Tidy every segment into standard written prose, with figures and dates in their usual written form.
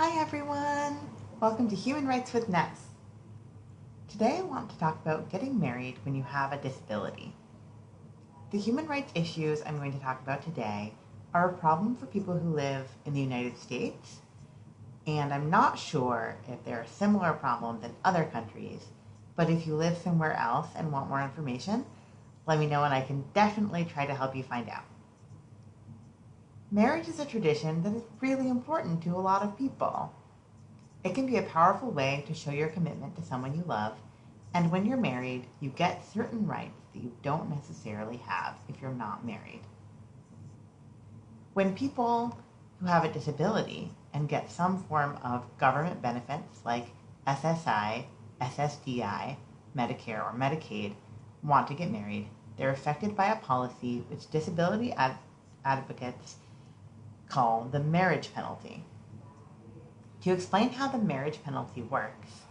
Hi everyone! Welcome to Human Rights with Ness. Today I want to talk about getting married when you have a disability. The human rights issues I'm going to talk about today are a problem for people who live in the United States, and I'm not sure if they're a similar problem in other countries, but if you live somewhere else and want more information, let me know and I can definitely try to help you find out. Marriage is a tradition that is really important to a lot of people. It can be a powerful way to show your commitment to someone you love, and when you're married, you get certain rights that you don't necessarily have if you're not married. When people who have a disability and get some form of government benefits like SSI, SSDI, Medicare, or Medicaid want to get married, they're affected by a policy which disability advocates call the marriage penalty. To explain how the marriage penalty works,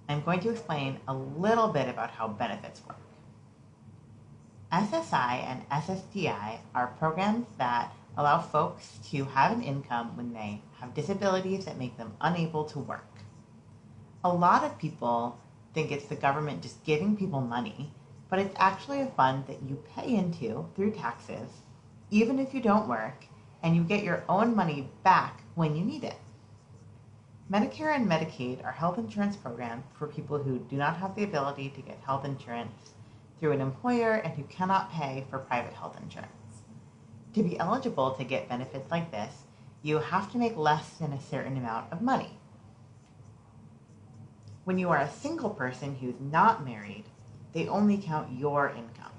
I'm going to explain a little bit about how benefits work. SSI and SSDI are programs that allow folks to have an income when they have disabilities that make them unable to work. A lot of people think it's the government just giving people money, but it's actually a fund that you pay into through taxes, even if you don't work, and you get your own money back when you need it. Medicare and Medicaid are health insurance programs for people who do not have the ability to get health insurance through an employer and who cannot pay for private health insurance. To be eligible to get benefits like this, you have to make less than a certain amount of money. When you are a single person who's not married, they only count your income.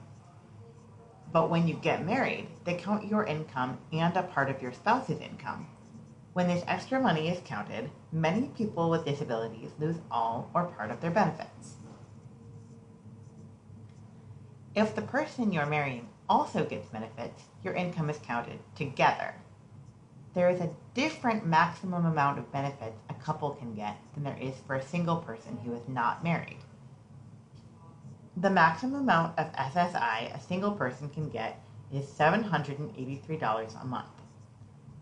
But when you get married, they count your income and a part of your spouse's income. When this extra money is counted, many people with disabilities lose all or part of their benefits. If the person you're marrying also gets benefits, your income is counted together. There is a different maximum amount of benefits a couple can get than there is for a single person who is not married. The maximum amount of SSI a single person can get is $783 a month.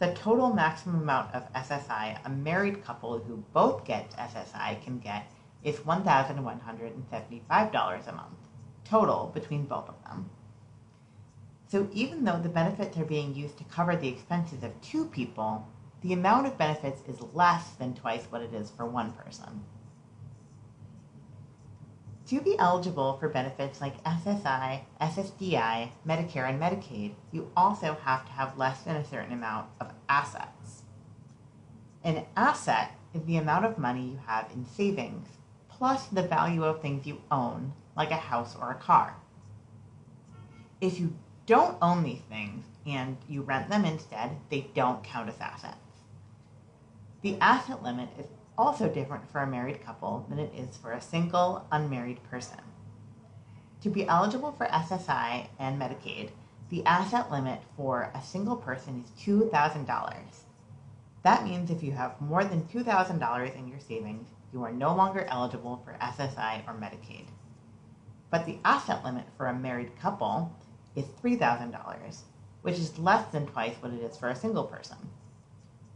The total maximum amount of SSI a married couple who both get SSI can get is $1,175 a month, total between both of them. So even though the benefits are being used to cover the expenses of two people, the amount of benefits is less than twice what it is for one person. To be eligible for benefits like SSI, SSDI, Medicare, and Medicaid, you also have to have less than a certain amount of assets. An asset is the amount of money you have in savings, plus the value of things you own, like a house or a car. If you don't own these things and you rent them instead, they don't count as assets. The asset limit is also different for a married couple than it is for a single, unmarried person. To be eligible for SSI and Medicaid, the asset limit for a single person is $2,000. That means if you have more than $2,000 in your savings, you are no longer eligible for SSI or Medicaid. But the asset limit for a married couple is $3,000, which is less than twice what it is for a single person.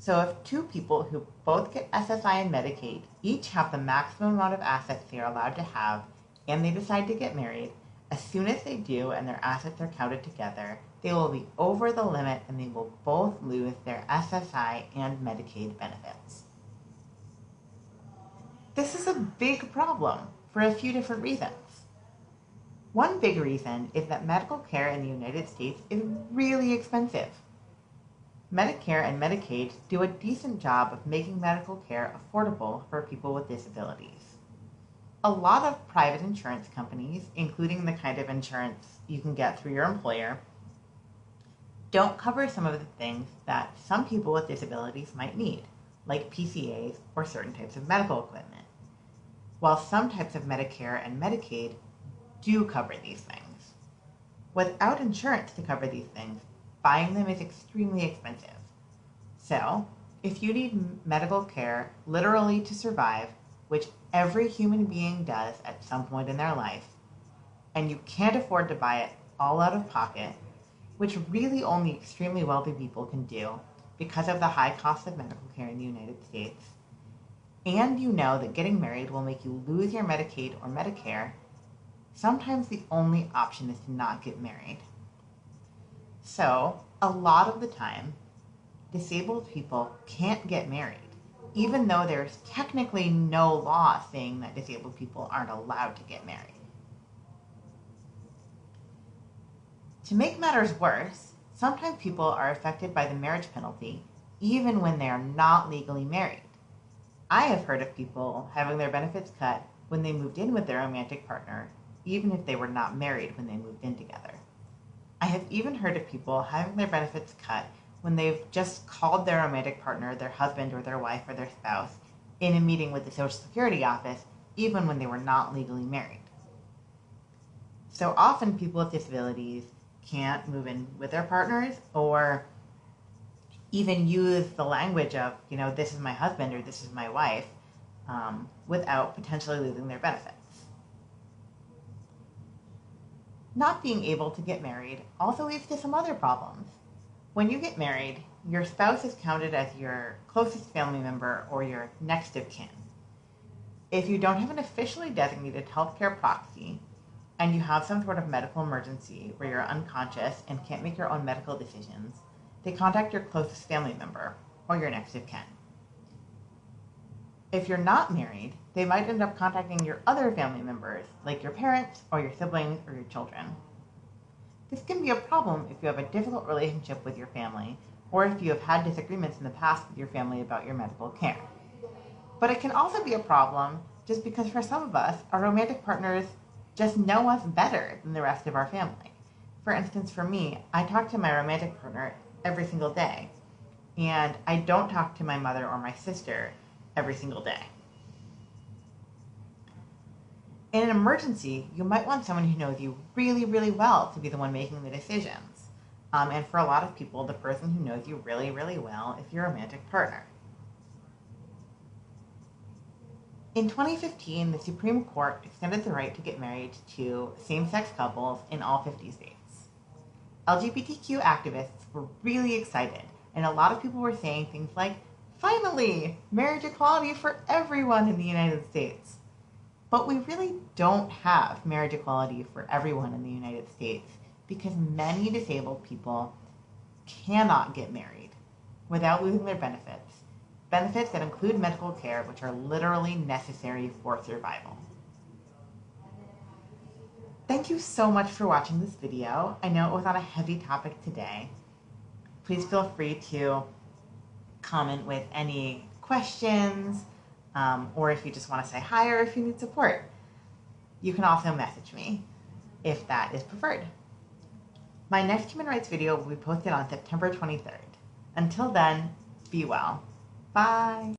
So if two people who both get SSI and Medicaid each have the maximum amount of assets they are allowed to have, and they decide to get married, as soon as they do and their assets are counted together, they will be over the limit and they will both lose their SSI and Medicaid benefits. This is a big problem for a few different reasons. One big reason is that medical care in the United States is really expensive. Medicare and Medicaid do a decent job of making medical care affordable for people with disabilities. A lot of private insurance companies, including the kind of insurance you can get through your employer, don't cover some of the things that some people with disabilities might need, like PCAs or certain types of medical equipment, while some types of Medicare and Medicaid do cover these things. Without insurance to cover these things, buying them is extremely expensive. So, if you need medical care literally to survive, which every human being does at some point in their life, and you can't afford to buy it all out of pocket, which really only extremely wealthy people can do, because of the high cost of medical care in the United States, and you know that getting married will make you lose your Medicaid or Medicare, sometimes the only option is to not get married. So, a lot of the time, disabled people can't get married, even though there's technically no law saying that disabled people aren't allowed to get married. To make matters worse, sometimes people are affected by the marriage penalty even when they are not legally married. I have heard of people having their benefits cut when they moved in with their romantic partner, even if they were not married when they moved in together. I have even heard of people having their benefits cut when they've just called their romantic partner their husband or their wife or their spouse in a meeting with the Social Security office, even when they were not legally married. So often people with disabilities can't move in with their partners or even use the language of, this is my husband or this is my wife, without potentially losing their benefits. Not being able to get married also leads to some other problems. When you get married, your spouse is counted as your closest family member or your next of kin. If you don't have an officially designated healthcare proxy, and you have some sort of medical emergency where you're unconscious and can't make your own medical decisions, they contact your closest family member or your next of kin. If you're not married, they might end up contacting your other family members, like your parents or your siblings or your children. This can be a problem if you have a difficult relationship with your family or if you have had disagreements in the past with your family about your medical care. But it can also be a problem just because for some of us, our romantic partners just know us better than the rest of our family. For instance, for me, I talk to my romantic partner every single day, and I don't talk to my mother or my sister every single day. In an emergency, you might want someone who knows you really, really well to be the one making the decisions. And for a lot of people, the person who knows you really, really well is your romantic partner. In 2015, the Supreme Court extended the right to get married to same-sex couples in all 50 states. LGBTQ activists were really excited, and a lot of people were saying things like, finally, marriage equality for everyone in the United States. But we really don't have marriage equality for everyone in the United States because many disabled people cannot get married without losing their benefits that include medical care, which are literally necessary for survival. Thank you so much for watching this video. I know it was on a heavy topic today. Please feel free to comment with any questions, or if you just want to say hi or if you need support. You can also message me if that is preferred. My next human rights video will be posted on September 23rd. Until then, be well. Bye.